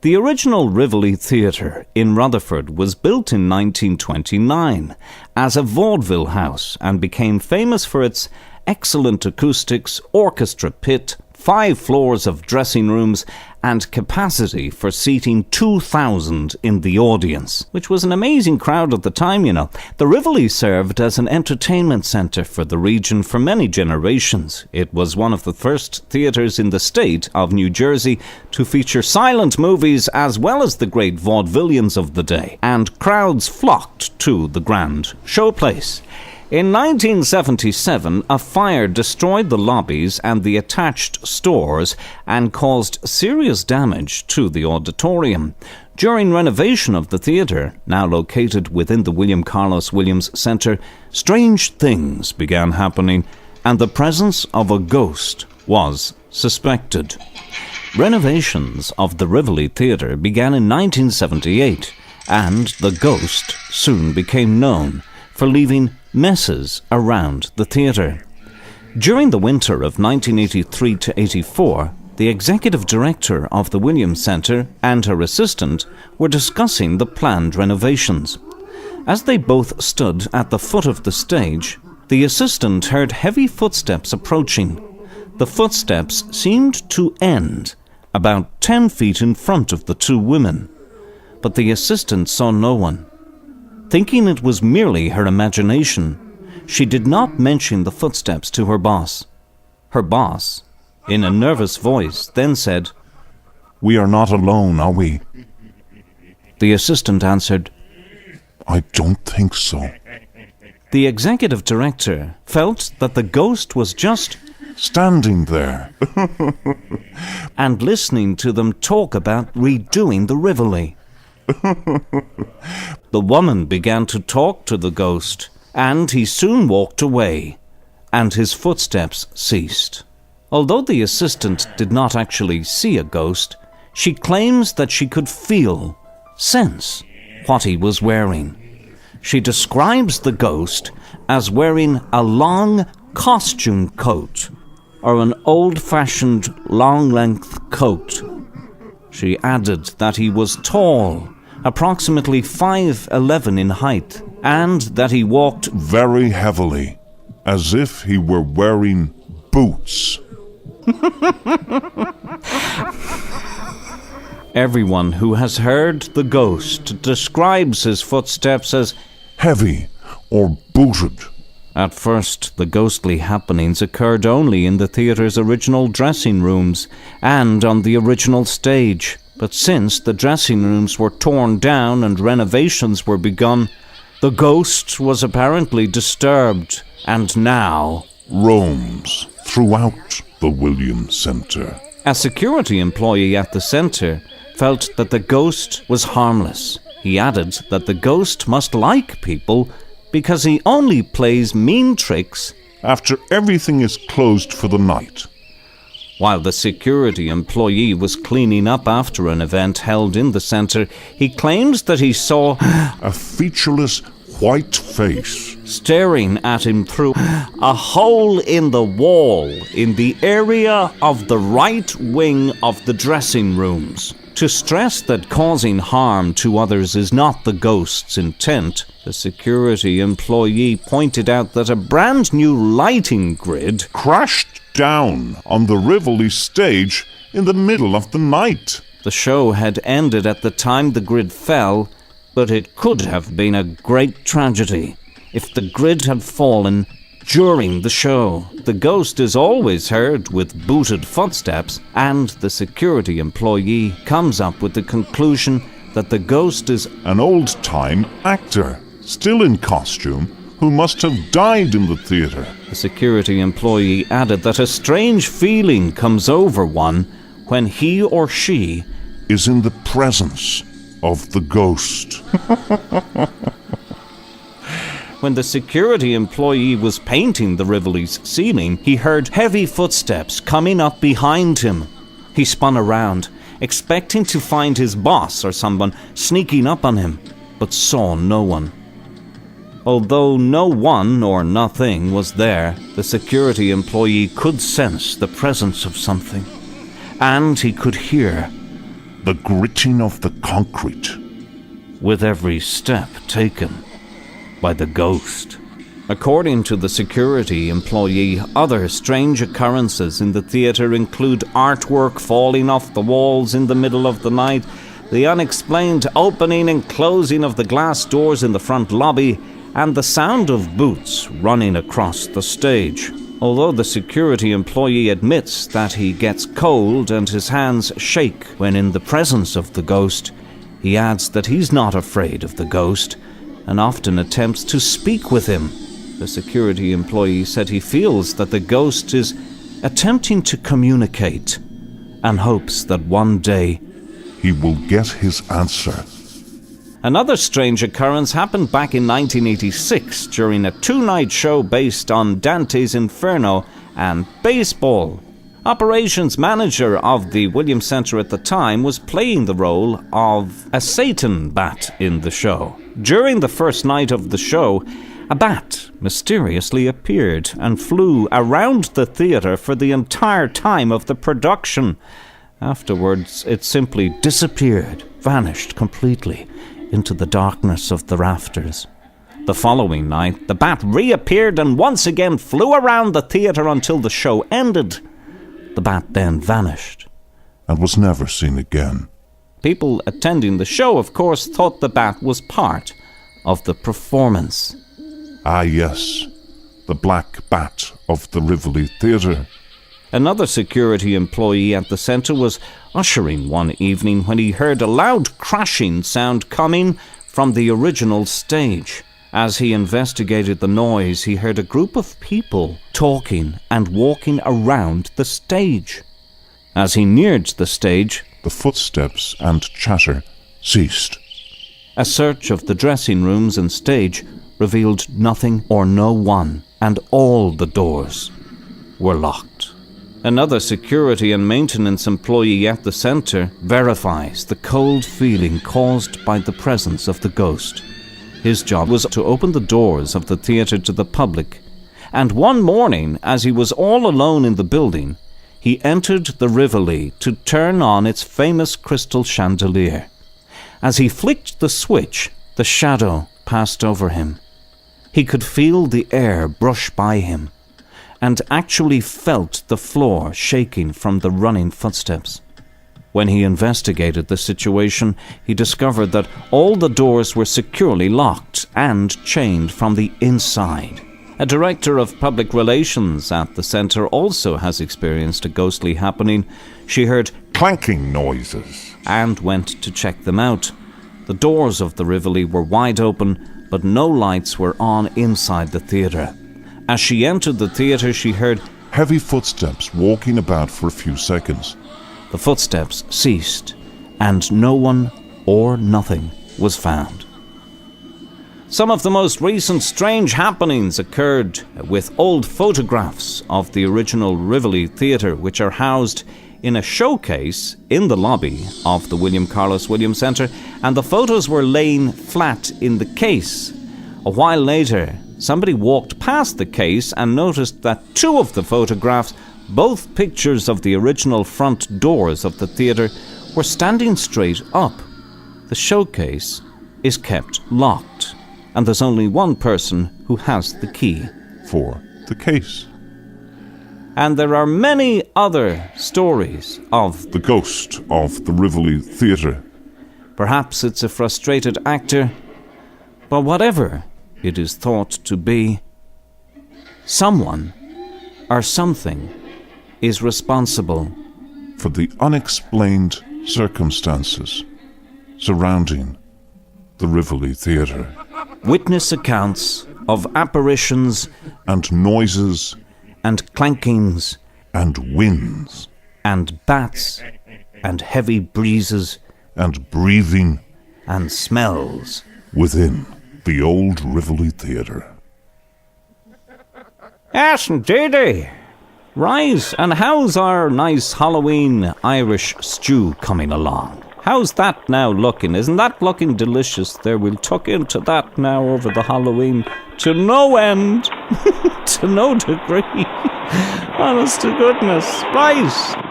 The original Rivoli Theatre in Rutherford was built in 1929 as a vaudeville house and became famous for its excellent acoustics, orchestra pit, 5 floors of dressing rooms, and capacity for seating 2,000 in the audience, which was an amazing crowd at the time, you know. The Rivoli served as an entertainment centre for the region for many generations. It was one of the first theatres in the state of New Jersey to feature silent movies as well as the great vaudevillians of the day, and crowds flocked to the grand showplace. In 1977, a fire destroyed the lobbies and the attached stores and caused serious damage to the auditorium. During renovation of the theatre, now located within the William Carlos Williams Centre, strange things began happening and the presence of a ghost was suspected. Renovations of the Rivoli Theatre began in 1978, and the ghost soon became known for leaving messes around the theatre. During the winter of 1983-84, the executive director of the Williams Centre and her assistant were discussing the planned renovations. As they both stood at the foot of the stage, the assistant heard heavy footsteps approaching. The footsteps seemed to end about 10 feet in front of the two women, but the assistant saw no one. Thinking it was merely her imagination, she did not mention the footsteps to her boss. Her boss, in a nervous voice, then said, "We are not alone, are we?" The assistant answered, "I don't think so." The executive director felt that the ghost was just standing there and listening to them talk about redoing the Rivoli. The woman began to talk to the ghost, and he soon walked away, and his footsteps ceased. Although the assistant did not actually see a ghost, she claims that she could sense what he was wearing. She describes the ghost as wearing a long costume coat, or an old-fashioned long-length coat. She added that he was tall, approximately 5'11" in height, and that he walked very heavily, as if he were wearing boots. Everyone who has heard the ghost describes his footsteps as heavy or booted. At first, the ghostly happenings occurred only in the theatre's original dressing rooms and on the original stage. But since the dressing rooms were torn down and renovations were begun, the ghost was apparently disturbed and now roams throughout the Williams Centre. A security employee at the centre felt that the ghost was harmless. He added that the ghost must like people because he only plays mean tricks after everything is closed for the night. While the security employee was cleaning up after an event held in the centre, he claims that he saw a featureless white face staring at him through a hole in the wall in the area of the right wing of the dressing rooms. To stress that causing harm to others is not the ghost's intent, the security employee pointed out that a brand new lighting grid crashed down on the Rivoli stage in the middle of the night. The show had ended at the time the grid fell, but it could have been a great tragedy if the grid had fallen during the show. The ghost is always heard with booted footsteps, and the security employee comes up with the conclusion that the ghost is an old-time actor, still in costume, who must have died in the theatre. The security employee added that a strange feeling comes over one when he or she is in the presence of the ghost. When the security employee was painting the Rivoli's ceiling, he heard heavy footsteps coming up behind him. He spun around, expecting to find his boss or someone sneaking up on him, but saw no one. Although no one or nothing was there, the security employee could sense the presence of something, and he could hear the gritting of the concrete. With every step taken by the ghost. According to the security employee, other strange occurrences in the theatre include artwork falling off the walls in the middle of the night, the unexplained opening and closing of the glass doors in the front lobby, and the sound of boots running across the stage. Although the security employee admits that he gets cold and his hands shake when in the presence of the ghost, he adds that he's not afraid of the ghost and often attempts to speak with him. The security employee said he feels that the ghost is attempting to communicate and hopes that one day he will get his answer. Another strange occurrence happened back in 1986 during a two-night show based on Dante's Inferno and baseball. Operations manager of the Williams Center at the time was playing the role of a Satan bat in the show. During the first night of the show, a bat mysteriously appeared and flew around the theatre for the entire time of the production. Afterwards, it simply disappeared, vanished completely into the darkness of the rafters. The following night, the bat reappeared and once again flew around the theatre until the show ended. The bat then vanished and was never seen again. People attending the show, of course, thought the bat was part of the performance. Ah, yes, the black bat of the Rivoli Theatre. Another security employee at the centre was ushering one evening when he heard a loud crashing sound coming from the original stage. As he investigated the noise, he heard a group of people talking and walking around the stage. As he neared the stage, the footsteps and chatter ceased. A search of the dressing rooms and stage revealed nothing or no one, and all the doors were locked. Another security and maintenance employee at the centre verifies the cold feeling caused by the presence of the ghost. His job was to open the doors of the theatre to the public, and one morning, as he was all alone in the building, he entered the Rivoli to turn on its famous crystal chandelier. As he flicked the switch, the shadow passed over him. He could feel the air brush by him, and actually felt the floor shaking from the running footsteps. When he investigated the situation, he discovered that all the doors were securely locked and chained from the inside. A director of public relations at the centre also has experienced a ghostly happening. She heard clanking noises and went to check them out. The doors of the Rivoli were wide open, but no lights were on inside the theatre. As she entered the theatre, she heard heavy footsteps walking about for a few seconds. The footsteps ceased, and no one or nothing was found. Some of the most recent strange happenings occurred with old photographs of the original Rivoli Theatre, which are housed in a showcase in the lobby of the William Carlos Williams Center, and the photos were laying flat in the case. A while later, somebody walked past the case and noticed that two of the photographs, both pictures of the original front doors of the theatre, were standing straight up. The showcase is kept locked, and there's only one person who has the key for the case. And there are many other stories of the ghost of the Rivoli Theatre. Perhaps it's a frustrated actor, but whatever it is thought to be, someone or something is responsible for the unexplained circumstances surrounding the Rivoli Theatre. Witness accounts of apparitions and noises and clankings and winds and bats and heavy breezes and breathing and smells within the old Rivoli Theatre. Yes, indeedy. Right, and how's our nice Halloween Irish stew coming along? How's that now looking? Isn't that looking delicious there? We'll tuck into that now over the Halloween to no end, to no degree. Honest to goodness. Right.